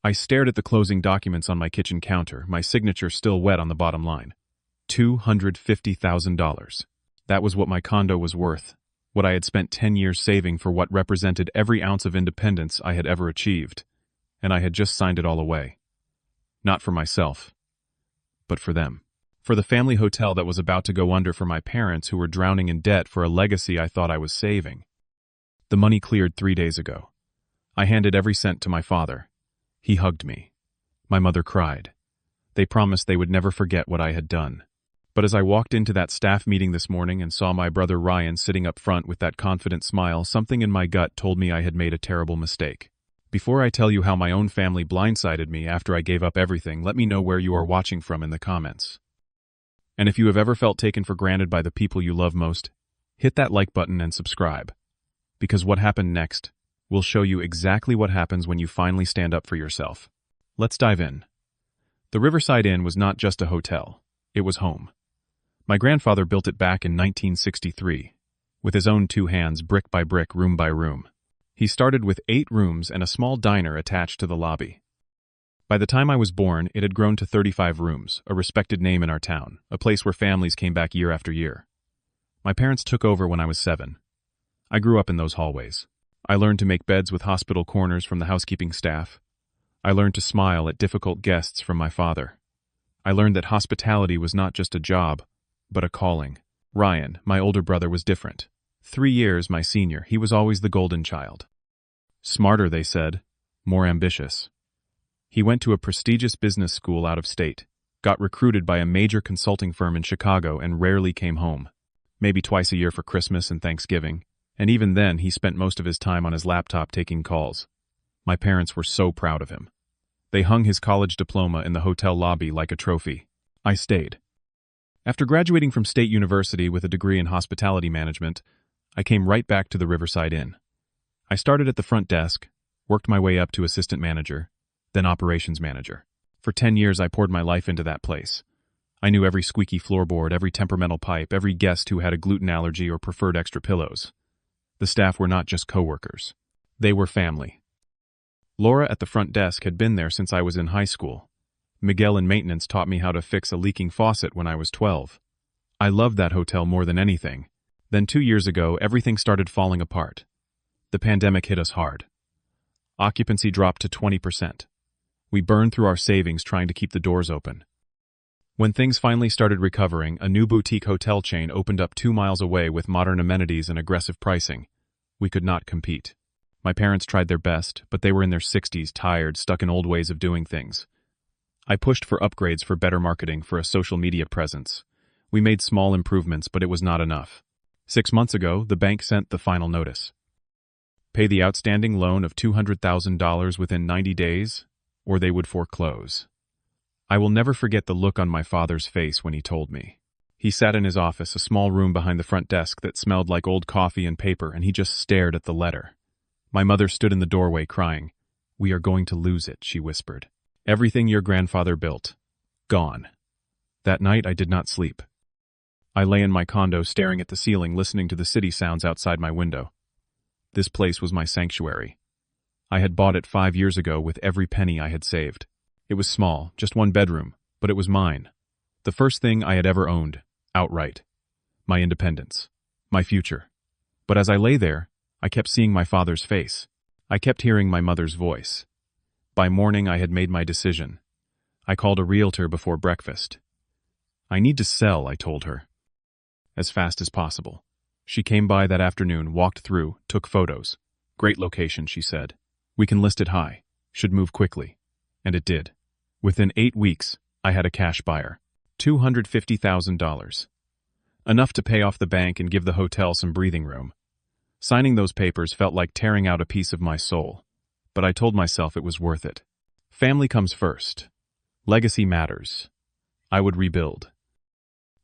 I stared at the closing documents on my kitchen counter, my signature still wet on the bottom line. $250,000. That was what my condo was worth, what I had spent 10 years saving for what represented every ounce of independence I had ever achieved, and I had just signed it all away. Not for myself, but for them. For the family hotel that was about to go under, for my parents who were drowning in debt, for a legacy I thought I was saving. The money cleared 3 days ago. I handed every cent to my father. He hugged me. My mother cried. They promised they would never forget what I had done. But as I walked into that staff meeting this morning and saw my brother Ryan sitting up front with that confident smile, something in my gut told me I had made a terrible mistake. Before I tell you how my own family blindsided me after I gave up everything, let me know where you are watching from in the comments. And if you have ever felt taken for granted by the people you love most, hit that like button and subscribe. Because what happened next will show you exactly what happens when you finally stand up for yourself. Let's dive in. The Riverside Inn was not just a hotel, it was home. My grandfather built it back in 1963, with his own 2 hands, brick by brick, room by room. He started with 8 rooms and a small diner attached to the lobby. By the time I was born, it had grown to 35 rooms, a respected name in our town, a place where families came back year after year. My parents took over when I was 7. I grew up in those hallways. I learned to make beds with hospital corners from the housekeeping staff. I learned to smile at difficult guests from my father. I learned that hospitality was not just a job, but a calling. Ryan, my older brother, was different. 3 years my senior, he was always the golden child. Smarter, they said, more ambitious. He went to a prestigious business school out of state, got recruited by a major consulting firm in Chicago, and rarely came home. Maybe twice a year for Christmas and Thanksgiving, and even then he spent most of his time on his laptop taking calls. My parents were so proud of him. They hung his college diploma in the hotel lobby like a trophy. I stayed. After graduating from State University with a degree in hospitality management, I came right back to the Riverside Inn. I started at the front desk, worked my way up to assistant manager, then operations manager. For 10 years I poured my life into that place. I knew every squeaky floorboard, every temperamental pipe, every guest who had a gluten allergy or preferred extra pillows. The staff were not just coworkers. They were family. Laura at the front desk had been there since I was in high school. Miguel in maintenance taught me how to fix a leaking faucet when I was 12. I loved that hotel more than anything. Then 2 years ago, everything started falling apart. The pandemic hit us hard. Occupancy dropped to 20%. We burned through our savings trying to keep the doors open. When things finally started recovering, a new boutique hotel chain opened up 2 miles away with modern amenities and aggressive pricing. We could not compete. My parents tried their best, but they were in their 60s, tired, stuck in old ways of doing things. I pushed for upgrades, for better marketing, for a social media presence. We made small improvements, but it was not enough. 6 months ago, the bank sent the final notice. Pay the outstanding loan of $200,000 within 90 days, or they would foreclose. I will never forget the look on my father's face when he told me. He sat in his office, a small room behind the front desk that smelled like old coffee and paper, and he just stared at the letter. My mother stood in the doorway crying. "We are going to lose it," she whispered. "Everything your grandfather built. Gone." That night I did not sleep. I lay in my condo staring at the ceiling, listening to the city sounds outside my window. This place was my sanctuary. I had bought it 5 years ago with every penny I had saved. It was small, just 1 bedroom, but it was mine. The first thing I had ever owned, outright. My independence. My future. But as I lay there, I kept seeing my father's face. I kept hearing my mother's voice. By morning I had made my decision. I called a realtor before breakfast. "I need to sell," I told her. As fast as possible. She came by that afternoon, walked through, took photos. "Great location," she said. "We can list it high. Should move quickly." And it did. Within 8 weeks, I had a cash buyer. $250,000. Enough to pay off the bank and give the hotel some breathing room. Signing those papers felt like tearing out a piece of my soul, but I told myself it was worth it. Family comes first. Legacy matters. I would rebuild.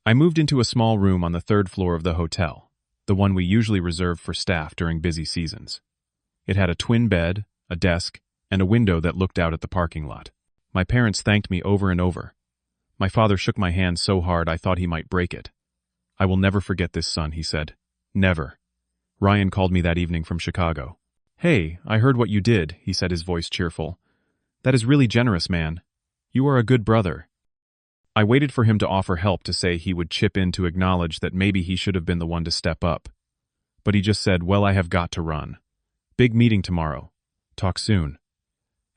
I moved into a small room on the 3rd floor of the hotel, the one we usually reserve for staff during busy seasons. It had a twin bed, a desk, and a window that looked out at the parking lot. My parents thanked me over and over. My father shook my hand so hard I thought he might break it. "I will never forget this, son," he said. "Never." Ryan called me that evening from Chicago. "Hey, I heard what you did," he said, his voice cheerful. That is really generous, man. You are a good brother. I waited for him to offer help, to say he would chip in, to acknowledge that maybe he should have been the one to step up. But he just said, well, I have got to run. Big meeting tomorrow. Talk soon.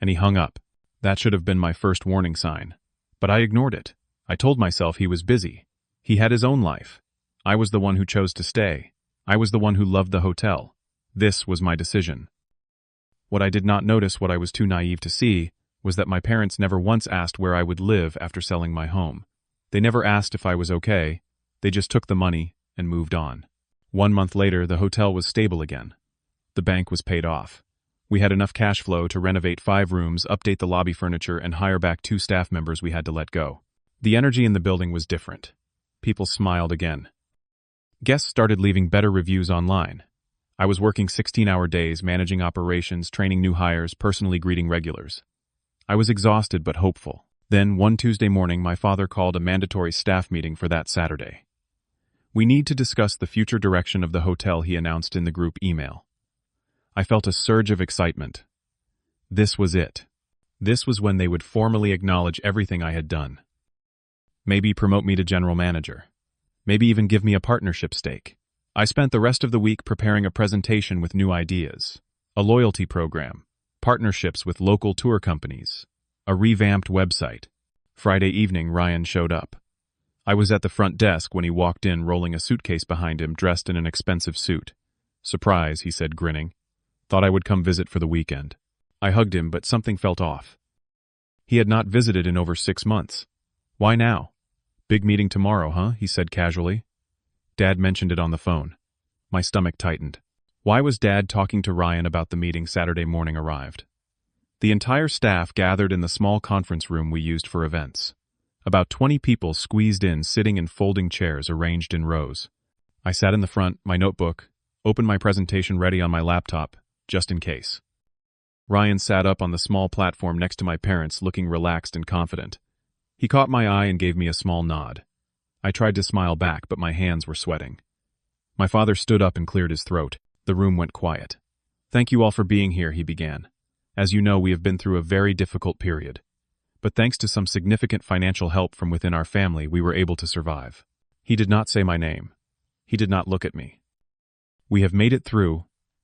And he hung up. That should have been my first warning sign. But I ignored it. I told myself he was busy. He had his own life. I was the one who chose to stay. I was the one who loved the hotel. This was my decision. What I did not notice, what I was too naive to see, was that my parents never once asked where I would live after selling my home. They never asked if I was okay. They just took the money and moved on. 1 month later, the hotel was stable again. The bank was paid off. We had enough cash flow to renovate 5 rooms, update the lobby furniture, and hire back 2 staff members we had to let go. The energy in the building was different. People smiled again. Guests started leaving better reviews online. I was working 16-hour days, managing operations, training new hires, personally greeting regulars. I was exhausted but hopeful. Then, one Tuesday morning, my father called a mandatory staff meeting for that Saturday. We need to discuss the future direction of the hotel, he announced in the group email. I felt a surge of excitement. This was it. This was when they would formally acknowledge everything I had done. Maybe promote me to general manager. Maybe even give me a partnership stake. I spent the rest of the week preparing a presentation with new ideas, a loyalty program, partnerships with local tour companies, a revamped website. Friday evening, Ryan showed up. I was at the front desk when he walked in, rolling a suitcase behind him, dressed in an expensive suit. Surprise, he said, grinning. Thought I would come visit for the weekend. I hugged him, but something felt off. He had not visited in over 6 months. Why now? Big meeting tomorrow, huh? He said casually. Dad mentioned it on the phone. My stomach tightened. Why was Dad talking to Ryan about the meeting? Saturday morning arrived. The entire staff gathered in the small conference room we used for events. About 20 people squeezed in, sitting in folding chairs arranged in rows. I sat in the front, my notebook, opened my presentation ready on my laptop, just in case. Ryan sat up on the small platform next to my parents, looking relaxed and confident. He caught my eye and gave me a small nod. I tried to smile back, but my hands were sweating. My father stood up and cleared his throat. The room went quiet. Thank you all for being here, he began. As you know, we have been through a very difficult period. But thanks to some significant financial help from within our family, we were able to survive. He did not say my name. He did not look at me. We have made it through,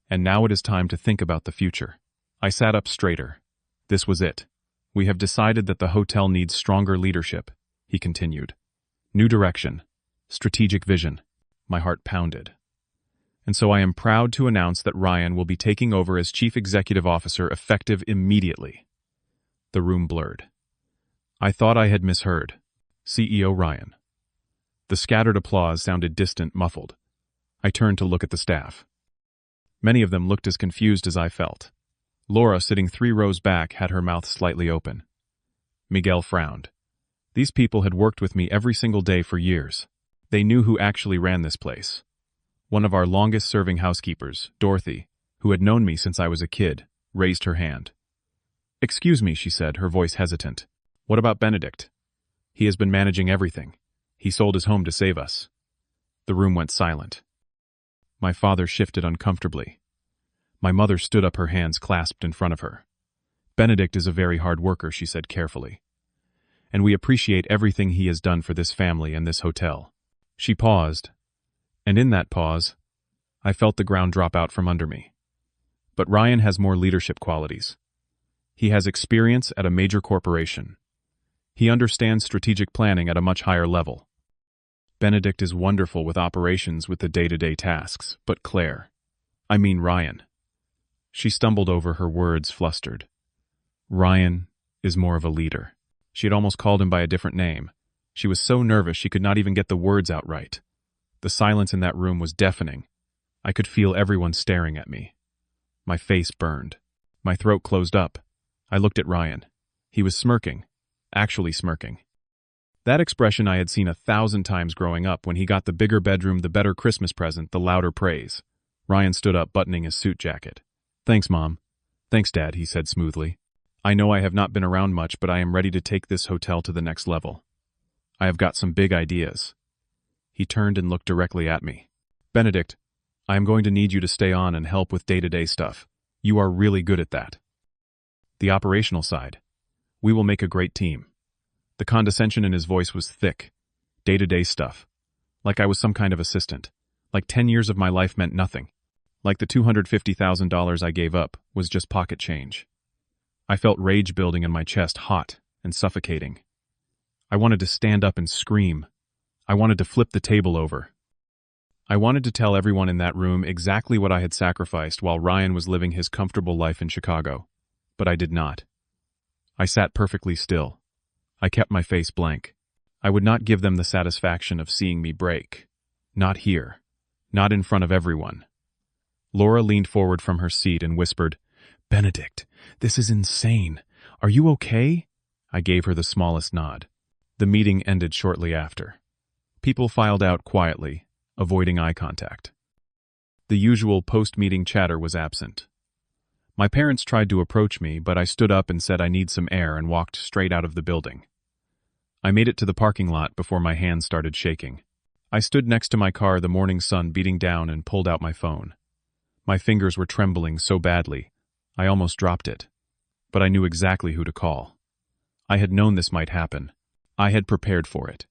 and now it is time to think about the future. I sat up straighter. This was it. We have decided that the hotel needs stronger leadership, he continued. New direction. Strategic vision. My heart pounded. And so I am proud to announce that Ryan will be taking over as Chief Executive Officer, effective immediately. The room blurred. I thought I had misheard. CEO Ryan. The scattered applause sounded distant, muffled. I turned to look at the staff. Many of them looked as confused as I felt. Laura, sitting 3 rows back, had her mouth slightly open. Miguel frowned. These people had worked with me every single day for years. They knew who actually ran this place. One of our longest-serving housekeepers, Dorothy, who had known me since I was a kid, raised her hand. Excuse me, she said, her voice hesitant. What about Benedict? He has been managing everything. He sold his home to save us. The room went silent. My father shifted uncomfortably. My mother stood up, her hands clasped in front of her. Benedict is a very hard worker, she said carefully. And we appreciate everything he has done for this family and this hotel. She paused, and in that pause, I felt the ground drop out from under me. But Ryan has more leadership qualities. He has experience at a major corporation. He understands strategic planning at a much higher level. Benedict is wonderful with operations, with the day-to-day tasks, but Ryan. She stumbled over her words, flustered. Ryan is more of a leader. She had almost called him by a different name. She was so nervous she could not even get the words out right. The silence in that room was deafening. I could feel everyone staring at me. My face burned. My throat closed up. I looked at Ryan. He was smirking, actually smirking. That expression I had seen 1,000 times growing up. When he got the bigger bedroom, the better Christmas present, the louder praise. Ryan stood up, buttoning his suit jacket. Thanks, Mom. Thanks, Dad, he said smoothly. I know I have not been around much, but I am ready to take this hotel to the next level. I have got some big ideas. He turned and looked directly at me. Benedict, I am going to need you to stay on and help with day-to-day stuff. You are really good at that. The operational side, We will make a great team. The condescension in his voice was thick, day-to-day stuff. Like I was some kind of assistant. Like 10 years of my life meant nothing. Like the $250,000 I gave up was just pocket change. I felt rage building in my chest, hot and suffocating. I wanted to stand up and scream. I wanted to flip the table over. I wanted to tell everyone in that room exactly what I had sacrificed while Ryan was living his comfortable life in Chicago. But I did not. I sat perfectly still. I kept my face blank. I would not give them the satisfaction of seeing me break. Not here. Not in front of everyone. Laura leaned forward from her seat and whispered, "Benedict, this is insane. Are you okay?" I gave her the smallest nod. The meeting ended shortly after. People filed out quietly, avoiding eye contact. The usual post-meeting chatter was absent. My parents tried to approach me, but I stood up and said I need some air and walked straight out of the building. I made it to the parking lot before my hands started shaking. I stood next to my car, the morning sun beating down, and pulled out my phone. My fingers were trembling so badly, I almost dropped it. But I knew exactly who to call. I had known this might happen. I had prepared for it.